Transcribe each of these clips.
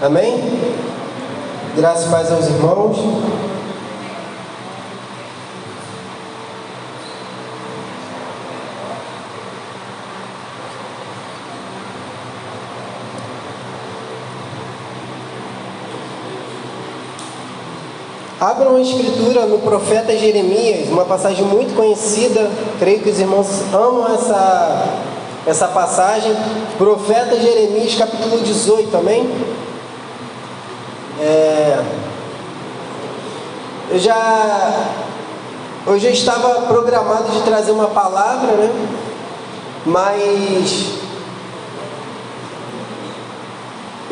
Amém? Graças e paz aos irmãos. Abra uma escritura no profeta Jeremias, uma passagem muito conhecida, creio que os irmãos amam essa passagem. Profeta Jeremias, capítulo 18, amém? Eu já estava programado de trazer uma palavra, né? Mas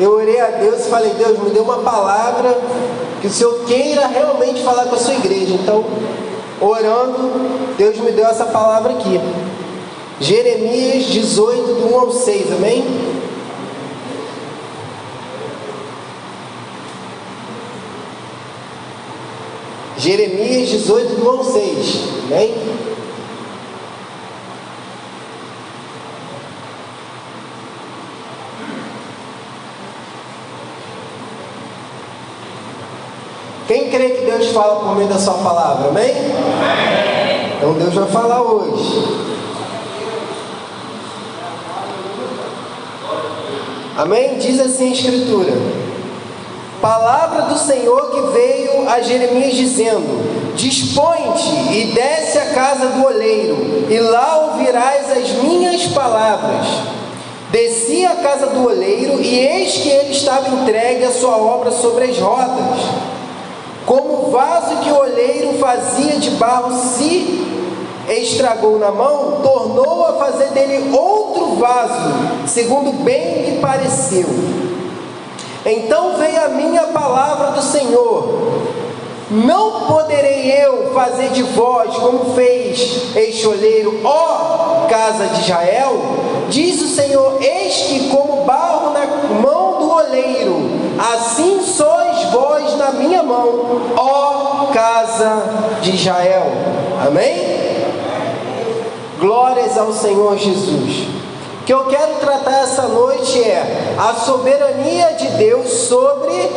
eu orei a Deus e falei: Deus, me dê uma palavra que o Senhor queira realmente falar com a sua igreja. Então, orando, Deus me deu essa palavra aqui. Jeremias 18, do 1 ao 6, amém? Jeremias 18, do 1 ao 6, amém? Quem crê que Deus fala por meio da sua palavra, amém? Amém. Então Deus vai falar hoje. Amém? Diz assim a Escritura: palavra do Senhor que veio a Jeremias dizendo: dispõe-te e desce à casa do oleiro, e lá ouvirás as minhas palavras. Desci à casa do oleiro, e eis que ele estava entregue à sua obra sobre as rodas. Como o vaso que o oleiro fazia de barro se estragou na mão, tornou a fazer dele outro vaso, segundo bem lhe pareceu. Então veio a minha palavra do Senhor: não poderei eu fazer de vós como fez este oleiro, ó casa de Israel? Diz o Senhor: eis que como barro na mão do oleiro, assim sois vós na minha mão, ó casa de Israel. Amém? Glórias ao Senhor Jesus. O que eu quero tratar essa noite é a soberania de Deus sobre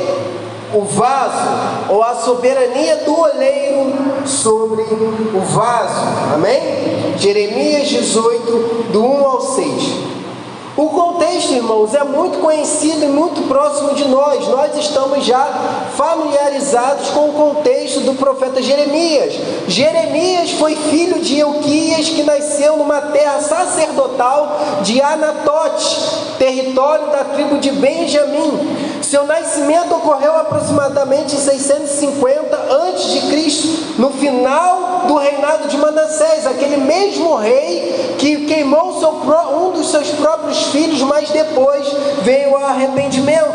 o vaso, ou a soberania do oleiro sobre o vaso. Amém? Jeremias 18, do 1 ao 6. O contexto, irmãos, é muito conhecido e muito próximo de nós. Nós estamos já familiarizados com o contexto do profeta Jeremias. Jeremias foi filho de Euquias, que nasceu numa terra sacerdotal de Anatote, território da tribo de Benjamim. Seu nascimento ocorreu aproximadamente em 650 a.C., no final do reinado de Manassés, aquele mesmo rei que queimou um dos seus próprios filhos, mas depois veio ao arrependimento.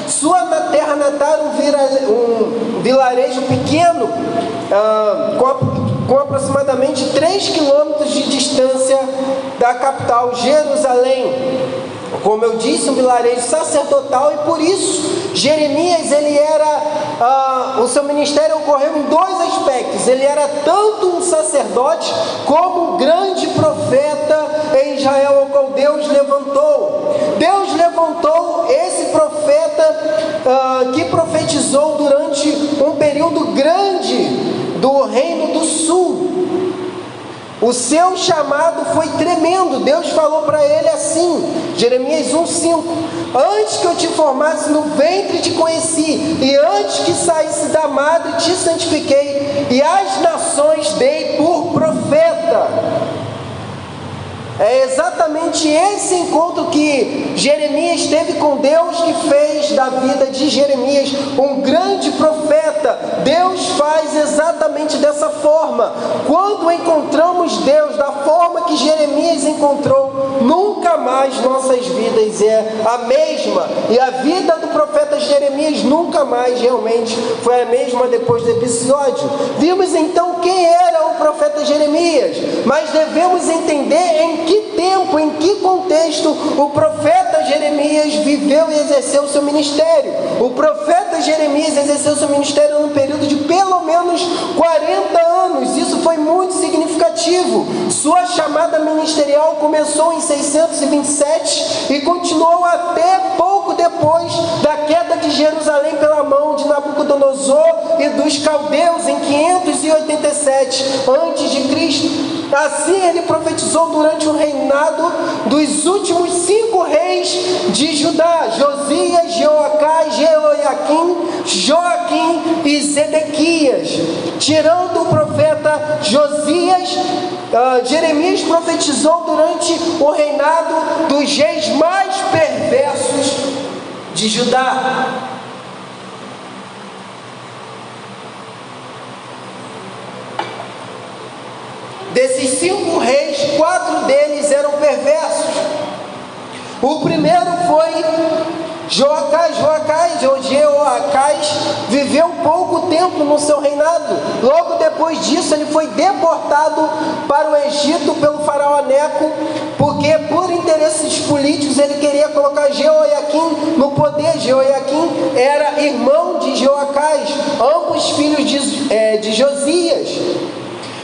Sua terra natal era um vilarejo pequeno, com aproximadamente 3 quilômetros de distância da capital, Jerusalém. Como eu disse, um vilarejo sacerdotal, e por isso Jeremias, o seu ministério ocorreu em 2 aspectos. Ele era tanto um sacerdote como um grande profeta em Israel, ao qual Deus levantou. Deus levantou esse profeta que profetizou durante um período grande do Reino do Sul. O seu chamado foi tremendo. Deus falou para ele assim, Jeremias 1,5: antes que eu te formasse no ventre te conheci, e antes que saísse da madre te santifiquei, e as nações dei por profeta. É exatamente esse encontro que Jeremias teve com Deus que fez da vida de Jeremias um grande profeta. Deus faz exatamente dessa forma. Quando encontramos Deus da forma que Jeremias encontrou, nunca mais nossas vidas é a mesma. E a vida do profeta Jeremias nunca mais realmente foi a mesma depois do episódio. Vimos então quem era o profeta Jeremias, mas devemos entender em que tempo, em que contexto o profeta Jeremias viveu e exerceu o seu ministério. O profeta Jeremias exerceu seu ministério num período de pelo menos 40 anos. Isso foi muito significativo. ativo. Sua chamada ministerial começou em 627 e continuou até pouco depois da queda de Jerusalém pela mão de Nabucodonosor e dos caldeus em 587 a.C. Assim ele profetizou durante o reinado dos últimos 5 reis de Judá: Josias, Jeoacás, Jeoiaquim, Joaquim e Zedequias. Tirando o profeta Josias, Jeremias profetizou durante o reinado dos reis mais perversos de Judá. Desses 5 reis, 4 deles eram perversos. O primeiro foi Jeoacás. Jeoacás viveu pouco tempo no seu reinado. Logo depois disso, ele foi deportado para o Egito pelo faraó Neco, porque por interesses políticos ele queria colocar Jeoiaquim no poder. Jeoiaquim era irmão de Jeoacás, ambos filhos de Josias.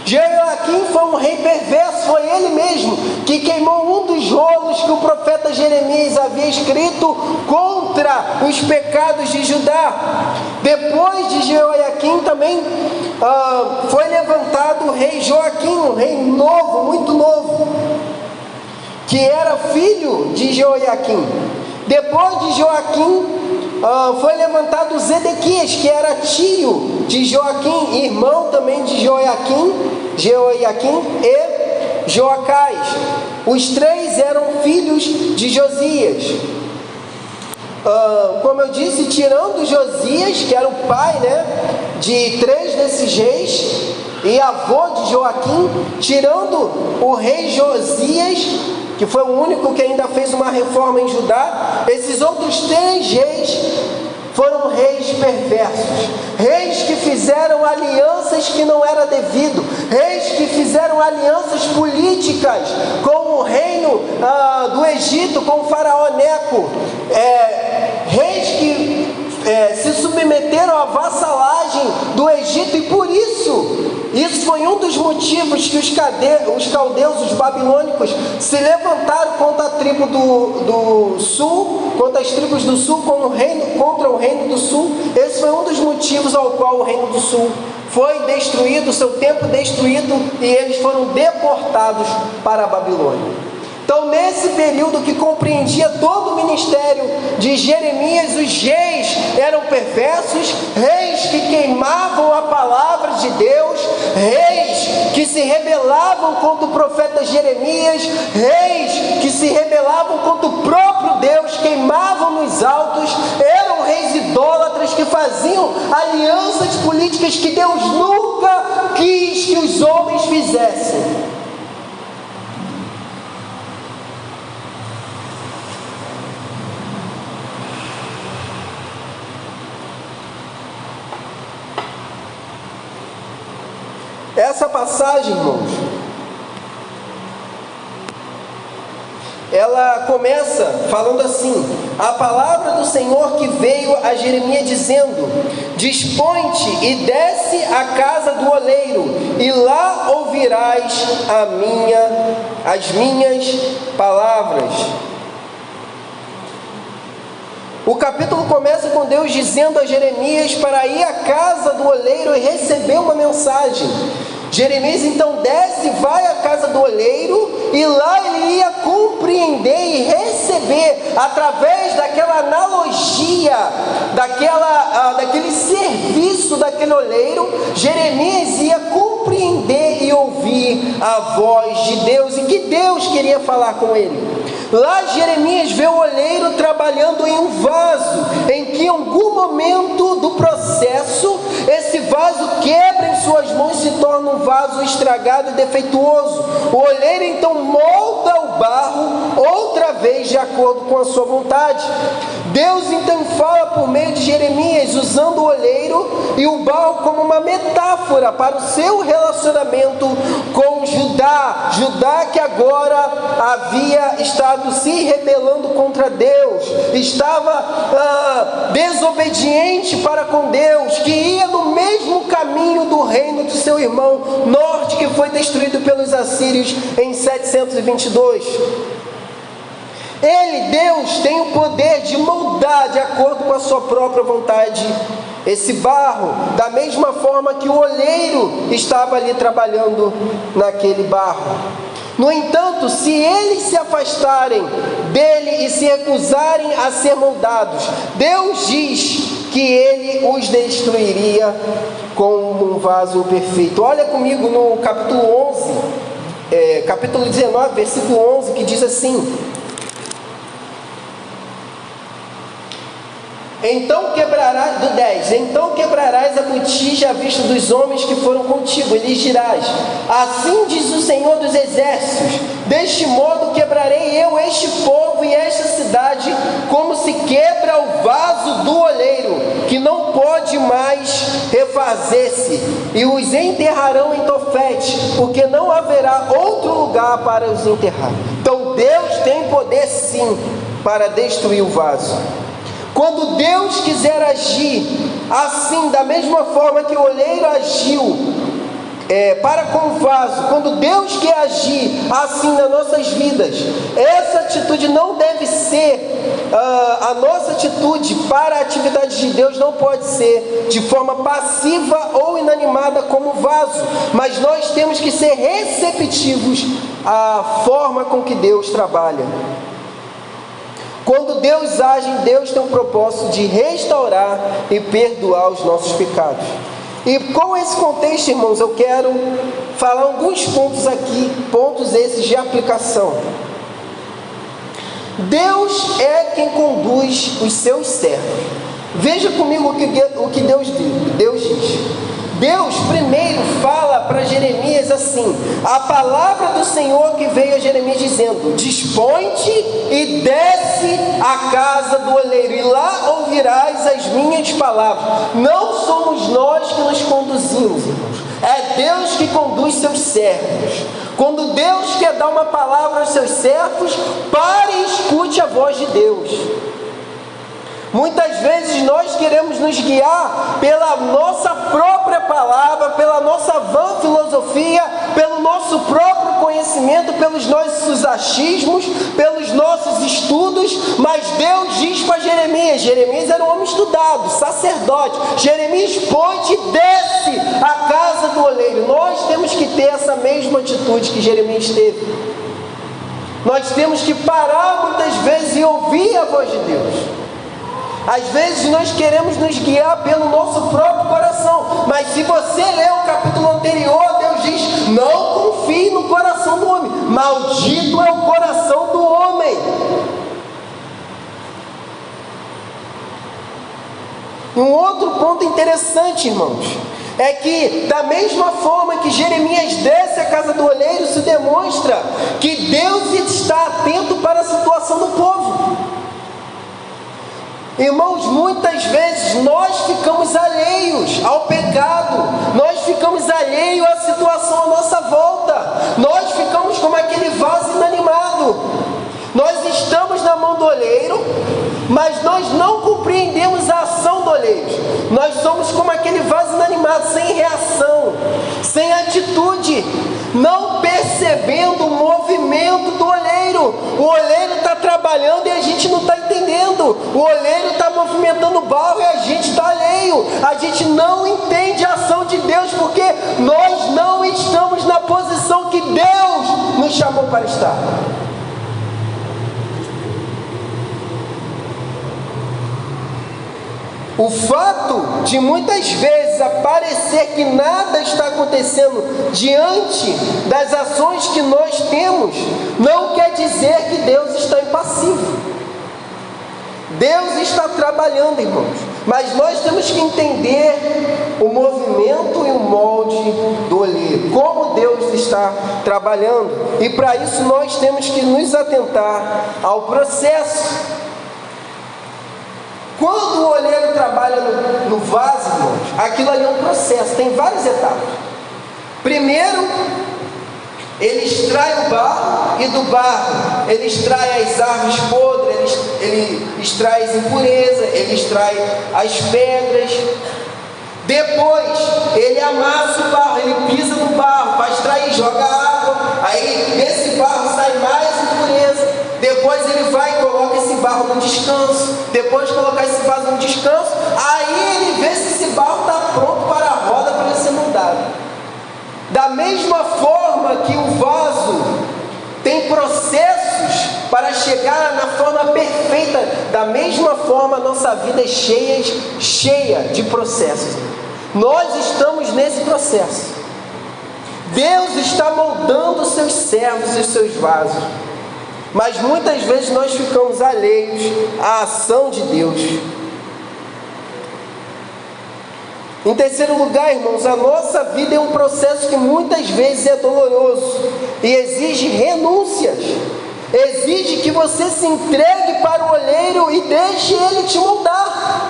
Jeoiaquim foi um rei perverso, foi ele mesmo que queimou um dos rolos que o profeta Jeremias havia escrito contra os pecados de Judá. Depois de Jeoiaquim também foi levantado o rei Joaquim, um rei novo, muito novo, que era filho de Jeoiaquim. Depois de Joaquim foi levantado Zedequias, que era tio de Joaquim, irmão também de Jeoiaquim e Joacás. Os 3 eram filhos de Josias. Como eu disse, tirando Josias, que era o pai, de 3 desses reis e avô de Joaquim, tirando o rei Josias, que foi o único que ainda fez uma reforma em Judá, esses outros 3 reis foram reis perversos, reis que fizeram alianças que não era devido, reis que fizeram alianças políticas com o reino do Egito, com o faraó Neco, reis que se submeteram à vassalagem do Egito, e por isso foi um dos motivos que os caldeus, os babilônicos, se levantaram contra a tribo do sul, contra as tribos do sul, contra o reino do sul. Esse foi um dos motivos ao qual o reino do sul foi destruído, seu templo destruído, e eles foram deportados para a Babilônia. Então, nesse período que compreendia todo o ministério de Jeremias, os reis eram perversos, reis que queimavam a palavra de Deus, reis que se rebelavam contra o profeta Jeremias, reis que se rebelavam contra o próprio Deus, queimavam nos altos, eram reis idólatras que faziam alianças políticas que Deus nunca quis que os homens fizessem. Essa passagem, irmãos, ela começa falando assim: a palavra do Senhor que veio a Jeremias dizendo: dispõe-te e desce à casa do oleiro, e lá ouvirás as minhas palavras. O capítulo começa com Deus dizendo a Jeremias para ir à casa do oleiro e receber uma mensagem. Jeremias então desce, vai à casa do oleiro, e lá ele ia compreender e receber, através daquela analogia, daquele serviço daquele oleiro, Jeremias ia compreender e ouvir a voz de Deus, e que Deus queria falar com ele. Lá Jeremias vê o oleiro trabalhando em um vaso, em que em algum momento do processo, esse vaso quebra em suas mãos e se torna um vaso estragado e defeituoso. O oleiro então molda o barro outra vez de acordo com a sua vontade. Deus então fala por meio de Jeremias, usando o olheiro e o barro como uma metáfora para o seu relacionamento com Judá. Judá que agora havia estado se rebelando contra Deus, estava desobediente para com Deus, que ia no mesmo caminho do reino de seu irmão norte, que foi destruído pelos assírios em 722. Deus, tem o poder de moldar de acordo com a sua própria vontade esse barro, da mesma forma que o olheiro estava ali trabalhando naquele barro. No entanto, se eles se afastarem dele e se recusarem a ser moldados, Deus diz que ele os destruiria como um vaso perfeito. Olha comigo no capítulo 11, capítulo 19, versículo 11, que diz assim: Então quebrarás a botija à vista dos homens que foram contigo, e lhes dirás: assim diz o Senhor dos Exércitos, deste modo quebrarei eu este povo e esta cidade, como se quebra o vaso do olheiro, que não pode mais refazer-se, e os enterrarão em Tofete, porque não haverá outro lugar para os enterrar. Então Deus tem poder sim para destruir o vaso. Quando Deus quiser agir assim, da mesma forma que o olheiro agiu para com o vaso, quando Deus quer agir assim nas nossas vidas, essa atitude não deve ser, a nossa atitude para a atividade de Deus não pode ser de forma passiva ou inanimada como o vaso, mas nós temos que ser receptivos à forma com que Deus trabalha. Quando Deus age, Deus tem um propósito de restaurar e perdoar os nossos pecados. E com esse contexto, irmãos, eu quero falar alguns pontos aqui, pontos esses de aplicação. Deus é quem conduz os seus servos. Veja comigo o que Deus diz. Deus primeiro fala para Jeremias assim: a palavra do Senhor que veio a Jeremias dizendo: dispõe-te e desce à casa do olheiro, e lá ouvirás as minhas palavras. Não somos nós que nos conduzimos, irmãos, é Deus que conduz seus servos. Quando Deus quer dar uma palavra aos seus servos, pare e escute a voz de Deus. Muitas vezes nós queremos nos guiar pela nossa própria palavra, pela nossa vã filosofia, pelo nosso próprio conhecimento, pelos nossos achismos, pelos nossos estudos, mas Deus diz para Jeremias era um homem estudado, sacerdote: Jeremias, põe-te e desce à casa do olheiro. Nós temos que ter essa mesma atitude que Jeremias teve. Nós temos que parar muitas vezes e ouvir a voz de Deus. Às vezes nós queremos nos guiar pelo nosso próprio coração, mas se você ler o capítulo anterior, Deus diz: não confie no coração do homem, maldito é o coração do homem. Um outro ponto interessante, irmãos, é que da mesma forma que Jeremias desce à casa do olheiro, se demonstra que Deus está atento para a situação do povo. Irmãos, muitas vezes nós ficamos alheios ao pecado, nós ficamos alheios à situação à nossa volta, nós ficamos como aquele vaso inanimado. Nós estamos na mão do olheiro, mas nós não compreendemos a ação do olheiro. Nós somos como aquele vaso inanimado, sem reação, sem atitude, não percebendo o movimento do olheiro. O olheiro está trabalhando e a gente não está entendendo. O olheiro está movimentando o barro e a gente está alheio. A gente não entende a ação de Deus, porque nós não estamos na posição que Deus nos chamou para estar. O fato de muitas vezes parecer que nada está acontecendo diante das ações que nós temos, não quer dizer que Deus está impassível. Deus está trabalhando, irmãos. Mas nós temos que entender o movimento e o molde do olheiro, como Deus está trabalhando. E para isso nós temos que nos atentar ao processo. Quando o olheiro trabalha no vaso, irmãos, aquilo ali é um processo, tem várias etapas. Primeiro, ele extrai o barro, e do barro ele extrai as árvores podres, ele extrai as impurezas, ele extrai as pedras. Depois ele amassa o barro, ele pisa no barro para extrair, joga água, aí desse barro sai mais impureza. Depois ele vai e coloca esse barro no descanso. Depois de colocar esse vaso no descanso, aí ele vê se esse barro está pronto para a roda, para ele ser moldado. Da mesma forma que o vaso tem processos para chegar na forma perfeita, da mesma forma a nossa vida é cheia de processos. Nós estamos nesse processo. Deus está moldando os seus servos e os seus vasos. Mas muitas vezes nós ficamos alheios à ação de Deus. Em terceiro lugar, irmãos, a nossa vida é um processo que muitas vezes é doloroso e exige renúncias. Exige que você se entregue para o olheiro e deixe ele te moldar.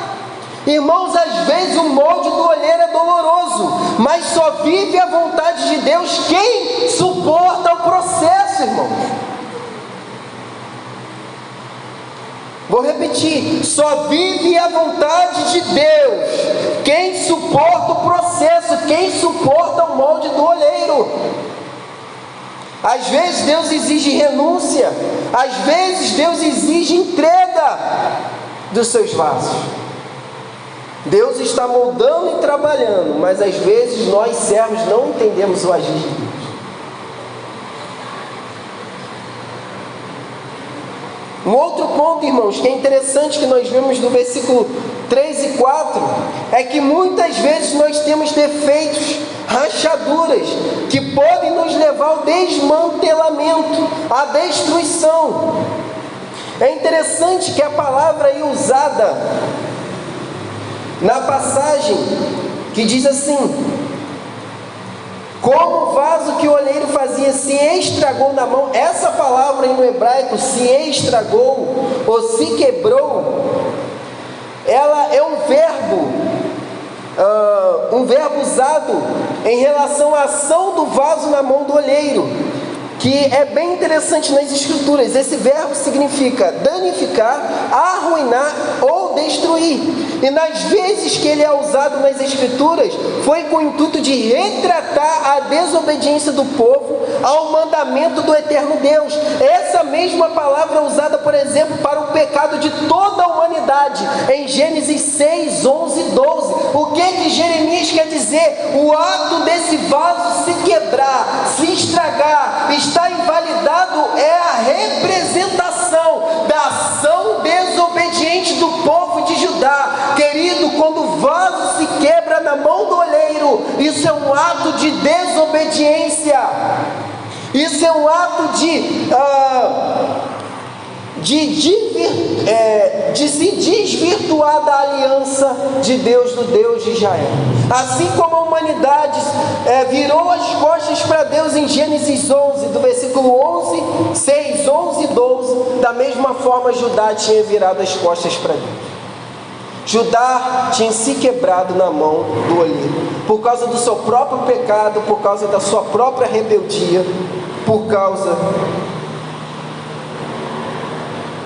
Irmãos, às vezes o molde do olheiro é doloroso, mas só vive a vontade de Deus quem suporta o processo, irmãos. Vou repetir, só vive a vontade de Deus quem suporta o processo, quem suporta o molde do olheiro. Às vezes Deus exige renúncia, às vezes Deus exige entrega dos seus vasos. Deus está moldando e trabalhando, mas às vezes nós servos não entendemos o agir de Deus. Um outro ponto, irmãos, que é interessante que nós vemos no versículo 3 e 4, é que muitas vezes nós temos defeitos, rachaduras, que podem nos levar ao desmantelamento, à destruição. É interessante que a palavra aí usada na passagem, que diz assim: como o vaso que o olheiro fazia se estragou na mão. Essa palavra aí no hebraico, se estragou ou se quebrou, ela é um verbo usado em relação à ação do vaso na mão do olheiro, que é bem interessante nas escrituras. Esse verbo significa danificar, arruinar ou destruir. E nas vezes que ele é usado nas escrituras, foi com o intuito de retratar a desobediência do povo ao mandamento do eterno Deus. Essa mesma palavra é usada, por exemplo, para o pecado de toda a humanidade, em Gênesis 6, 11 e 12. O que Jeremias quer dizer? O ato desse vaso se quebrar, se estragar, está invalidado, é a representação da ação desobediente do povo de Judá. Querido, quando o vaso se quebra na mão do olheiro, isso é um ato de desobediência. Isso é um ato de se desvirtuar da aliança de Deus, do Deus de Israel. Assim como a humanidade virou as costas para Deus em Gênesis 11, do versículo 6, 11 e 12, da mesma forma Judá tinha virado as costas para Deus. Judá tinha se quebrado na mão do olheiro, por causa do seu próprio pecado, por causa da sua própria rebeldia, por causa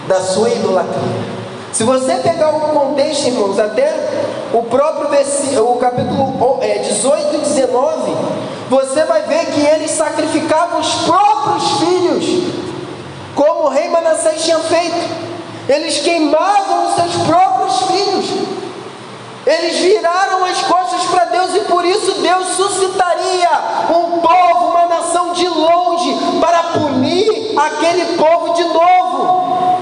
da sua idolatria. Se você pegar o contexto, irmãos, até o próprio o capítulo 18 e 19, você vai ver que eles sacrificavam os próprios filhos, como o rei Manassés tinha feito. Eles queimavam os seus próprios filhos. Eles viraram as costas para Deus, e por isso Deus suscitaria um povo, uma nação de longe, para punir aquele povo de novo.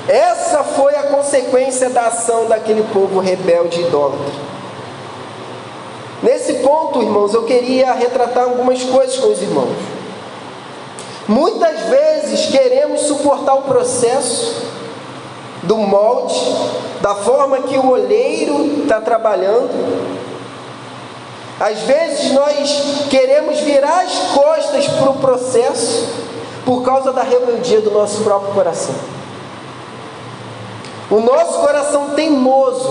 Essa foi a consequência da ação daquele povo rebelde e idólatra. Nesse ponto, irmãos, eu queria retratar algumas coisas com os irmãos. Muitas vezes queremos suportar o processo do molde, da forma que o olheiro está trabalhando. Às vezes nós queremos virar as costas para o processo por causa da rebeldia do nosso próprio coração. O nosso coração teimoso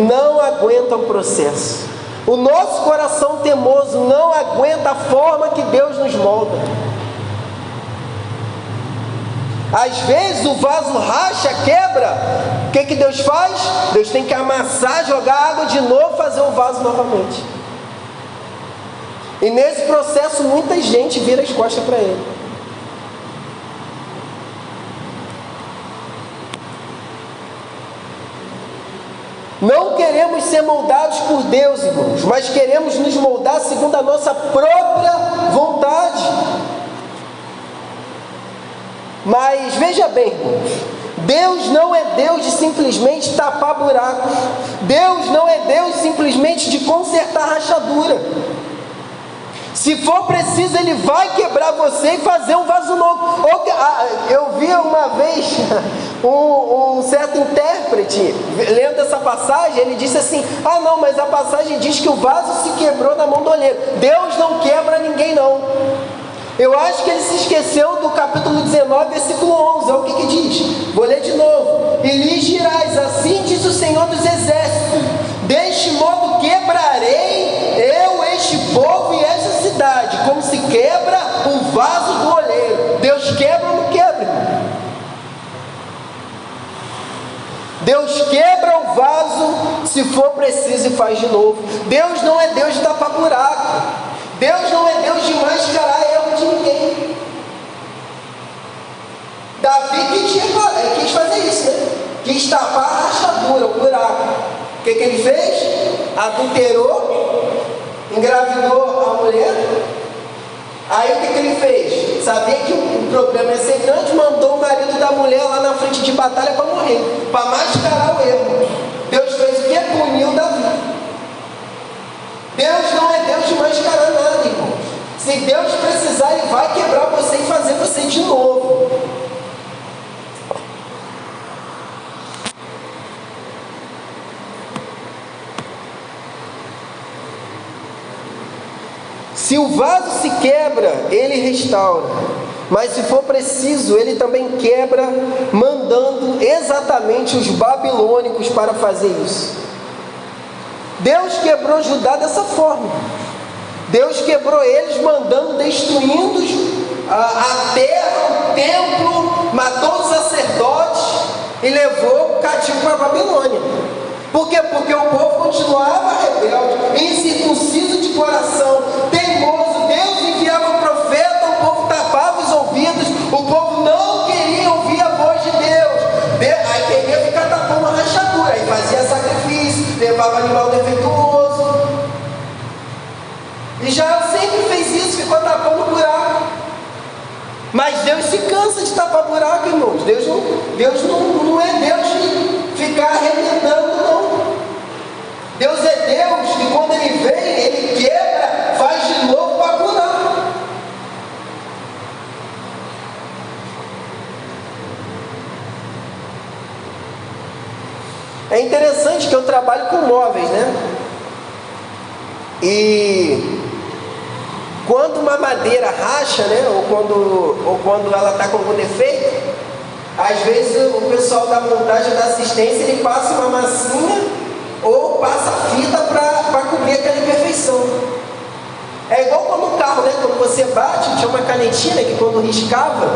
não aguenta o processo. O nosso coração teimoso não aguenta a forma que Deus nos molda. Às vezes o vaso racha, quebra. O que Deus faz? Deus tem que amassar, jogar água de novo, fazer o vaso novamente. E nesse processo muita gente vira as costas para Ele. Não queremos ser moldados por Deus, irmãos, mas queremos nos moldar segundo a nossa própria vontade. Mas veja bem, irmãos, Deus não é Deus de simplesmente tapar buracos. Deus não é Deus simplesmente de consertar rachadura. Se for preciso, Ele vai quebrar você e fazer um vaso novo. Eu vi uma vez um certo intérprete lendo essa passagem. Ele disse assim: ah não, mas a passagem diz que o vaso se quebrou na mão do olheiro. Deus não quebra ninguém não. Eu acho que ele se esqueceu do capítulo 19, versículo 11. Olha o que diz. Vou ler de novo. E lhes dirás: assim diz o Senhor dos Exércitos, deste modo quebrarei eu este povo e esta cidade, como se quebra o vaso do olheiro. Deus quebra ou não quebra, irmão? Deus quebra o vaso se for preciso e faz de novo. Deus não é Deus de tapar buraco. Deus não é Deus de mascarar erro de ninguém. Davi quis fazer isso, né? Quis tapar a rachadura, o buraco. O que ele fez? Adulterou, engravidou a mulher. Aí o que ele fez? Sabia que o problema ia ser grande, mandou o marido da mulher lá na frente de batalha para morrer, para mascarar o erro. Deus fez o que? Puniu Davi. Deus não é Deus de mascarar nada, irmãos. Se Deus precisar, Ele vai quebrar você e fazer você de novo. Se o vaso se quebra, Ele restaura. Mas se for preciso, Ele também quebra, mandando exatamente os babilônicos para fazer isso. Deus quebrou Judá dessa forma. Deus quebrou eles, mandando, destruindo a terra, o templo, matou os sacerdotes e levou o cativo para a Babilônia. Por quê? Porque o povo continuava rebelde, incircunciso de coração, teimoso. Deus enviava o profeta, o povo tapava os ouvidos, o povo não queria ouvir a voz de Deus. Aí queria ficar tapando a rachadura, aí fazia sacrifício, levava animal defeituoso. Israel sempre fez isso, ficou tapando buraco. Mas Deus se cansa de tapar buraco, irmãos. Deus não é Deus de ficar arrebentando, não. Deus é Deus que quando Ele vem, Ele quebra, faz de novo para curar. É interessante que eu trabalho com móveis, né? E quando uma madeira racha, né? Ou quando ela está com algum defeito, às vezes o pessoal da montagem, da assistência, ele passa uma massinha ou passa fita para cobrir aquela imperfeição. É igual quando o carro, né? Quando você bate, tinha uma canetinha, né? Que quando riscava,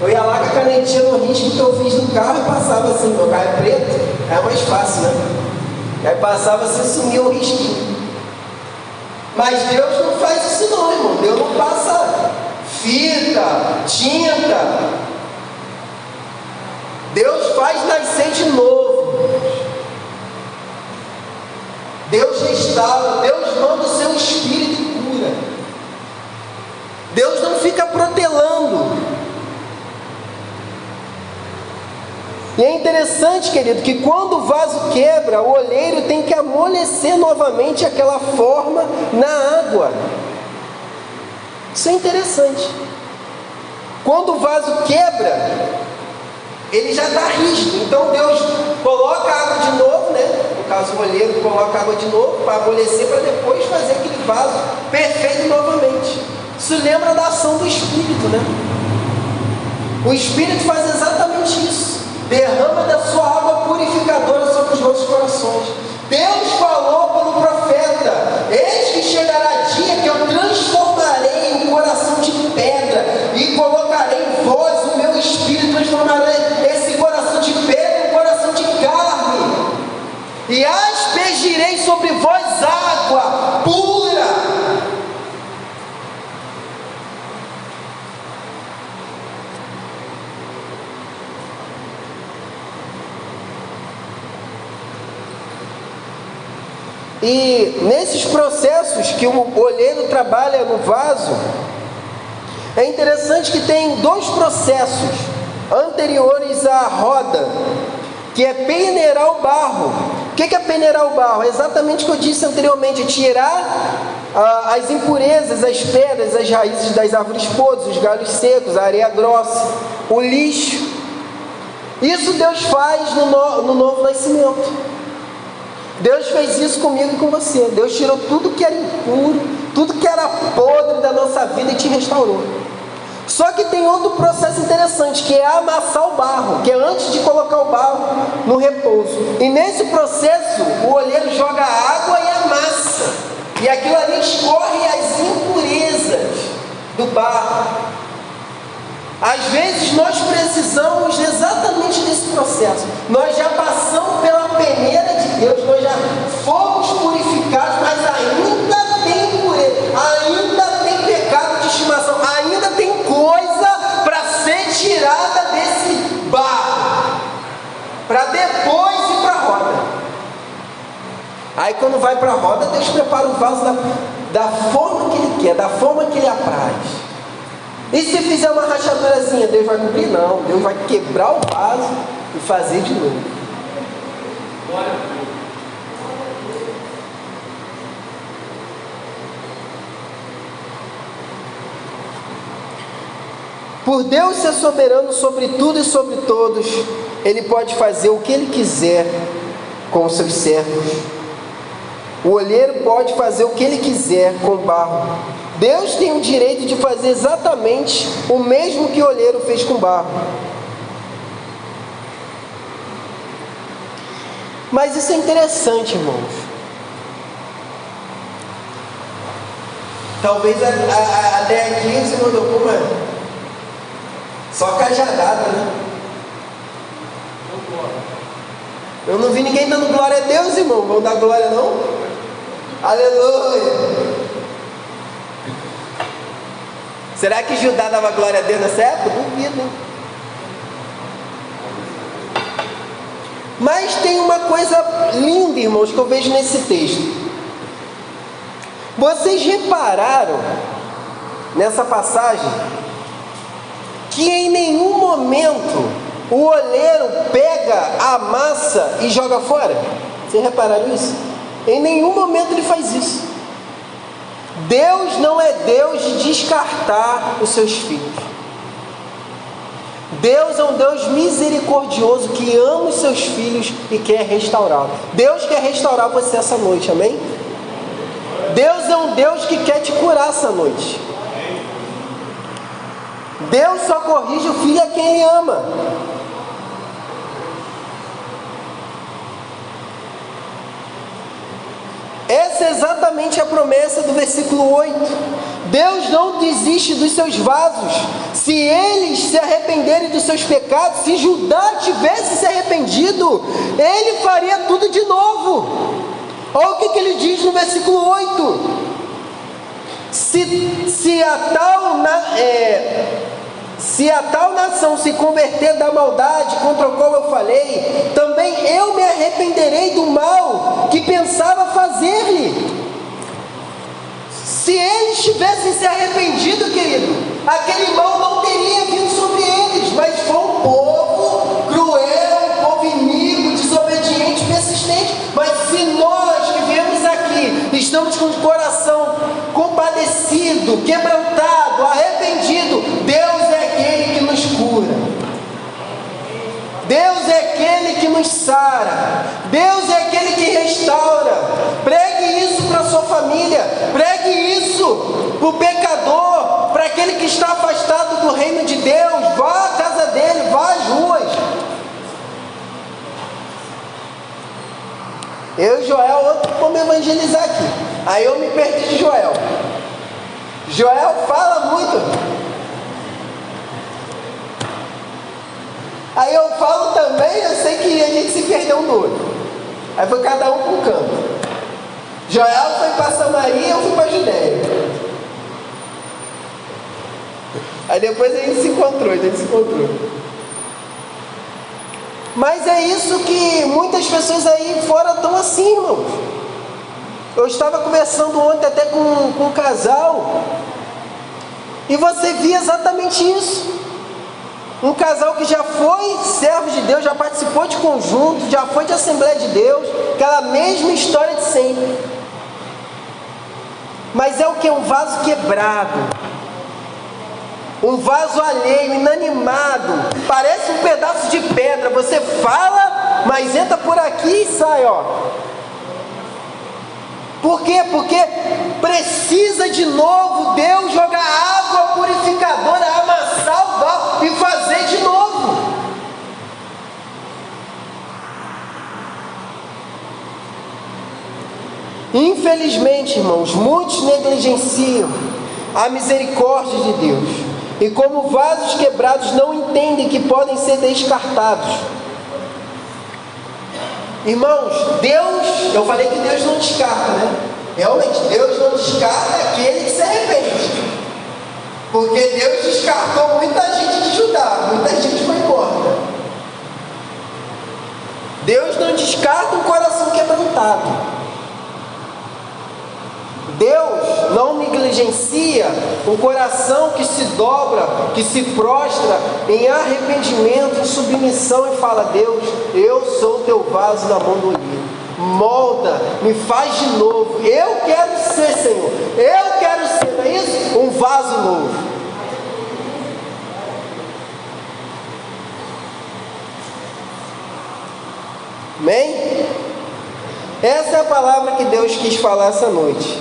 eu ia lá com a canetinha no risco que eu fiz do carro e passava assim. Meu carro é preto, é mais fácil, né? Aí passava assim, sumia o risquinho. Mas Deus não faz isso não, irmão. Deus não passa fita, tinta. Deus faz nascer de novo. Deus restaura. Deus manda o seu Espírito e cura. Deus não fica protelando. E é interessante, querido, que quando o vaso quebra, o olheiro tem que amolecer novamente aquela forma na água. Isso é interessante. Quando o vaso quebra, ele já está rígido. Então Deus coloca água de novo, né? No caso o olheiro coloca água de novo para amolecer, para depois fazer aquele vaso perfeito novamente. Isso lembra da ação do Espírito, né? O Espírito faz exatamente isso. Derrama da sua água purificadora sobre os nossos corações. Deus falou pelo profeta: eis que chegará dia que eu transformarei um coração de pedra e colocarei em vós o meu Espírito, transformarei esse coração de pedra em um coração de carne, e aspergirei sobre vós água pura. E nesses processos que o olheiro trabalha no vaso, é interessante que tem dois processos anteriores à roda, que é peneirar o barro. O que é peneirar o barro? É exatamente o que eu disse anteriormente: tirar as impurezas, as pedras, as raízes das árvores podres, os galhos secos, a areia grossa, o lixo. Isso Deus faz no novo nascimento. Deus fez isso comigo e com você. Deus tirou tudo que era impuro, tudo que era podre da nossa vida e te restaurou. Só que tem outro processo interessante, que é amassar o barro, que é antes de colocar o barro no repouso. E nesse processo, o olheiro joga água e amassa. E aquilo ali escorre as impurezas do barro. Às vezes nós precisamos exatamente desse processo. Nós já passamos pela peneira de Deus, nós já fomos purificados, mas ainda tem impureza, ainda tem pecado de estimação, ainda tem coisa para ser tirada desse barro, para depois ir para a roda. Aí quando vai para a roda, Deus prepara o vaso da forma que Ele quer, da forma que Ele apraz. E se fizer uma rachadurazinha, Deus vai cumprir? Não, Deus vai quebrar o vaso e fazer de novo. Por Deus ser soberano sobre tudo e sobre todos, Ele pode fazer o que Ele quiser com os seus servos. O olheiro pode fazer o que ele quiser com o barro. Deus tem o direito de fazer exatamente o mesmo que o olheiro fez com o barro. Mas isso é interessante, irmãos. Talvez até aqui você mandou, pô, mano, só cajadada, né? Eu não vi ninguém dando glória a Deus, irmão. Vamos dar glória, não? Aleluia! Será que Judá dava glória a Deus nessa época? Duvido, hein? Mas tem uma coisa linda, irmãos, que eu vejo nesse texto. Vocês repararam nessa passagem que em nenhum momento o olheiro pega a massa e joga fora? Vocês repararam isso? Em nenhum momento ele faz isso. Deus não é Deus de descartar os seus filhos. Deus é um Deus misericordioso que ama os seus filhos e quer restaurá-los. Deus quer restaurar você essa noite, amém? Deus é um Deus que quer te curar essa noite. Deus só corrige o filho a quem Ele ama. Essa é exatamente a promessa do versículo 8. Deus não desiste dos seus vasos. Se eles se arrependerem dos seus pecados, se Judá tivesse se arrependido, Ele faria tudo de novo. Olha o que Ele diz no versículo 8. Se a tal nação se converter da maldade contra a qual eu falei, também eu me arrependerei do mal que pensava fazer-lhe. Se eles tivessem se arrependido, querido, aquele mal não teria vindo sobre eles, mas foi um povo cruel, um povo iníquo, desobediente, persistente. Mas se nós que viemos aqui estamos com o coração compadecido, quebrantado, arrependido, Deus é aquele Deus é aquele que nos sara, Deus é aquele que restaura. Pregue isso para a sua família, pregue isso para o pecador, para aquele que está afastado do reino de Deus. Vá à casa dele, vá às ruas. Eu e Joel, ontem vamos evangelizar aqui. Aí eu me perdi de Joel. Joel fala muito. Aí eu falo também, eu sei que a gente se perdeu um do outro. Aí foi cada um para um canto. Joel foi para Samaria, eu fui para Judéia. Aí depois a gente se encontrou, Mas é isso que muitas pessoas aí fora estão assim, irmãos. Eu estava conversando ontem até com um casal, e você via exatamente isso. Um casal que já foi servo de Deus, já participou de conjunto, já foi de Assembleia de Deus, aquela mesma história de sempre. Mas é o que? Um vaso quebrado, um vaso alheio, inanimado, parece um pedaço de pedra. Você fala, mas entra por aqui e sai, ó. Por quê? Porque precisa de novo Deus jogar água purificadora, amassar o vaso e fazer de novo. Infelizmente, irmãos, muitos negligenciam a misericórdia de Deus, e como vasos quebrados não entendem que podem ser descartados. Irmãos, Deus, eu falei que Deus não descarta, né? Realmente, Deus não descarta aquele que se arrepende. Porque Deus descartou muita gente de Judá, muita gente foi embora. Deus não descarta um coração quebrantado. Deus não negligencia um coração que se dobra, que se prostra em arrependimento, em submissão e fala: Deus, eu sou o teu vaso na mão do oleiro, molda, me faz de novo, eu quero ser, Senhor, eu quero ser, não é isso? Um vaso novo. Amém? Essa é a palavra que Deus quis falar essa noite.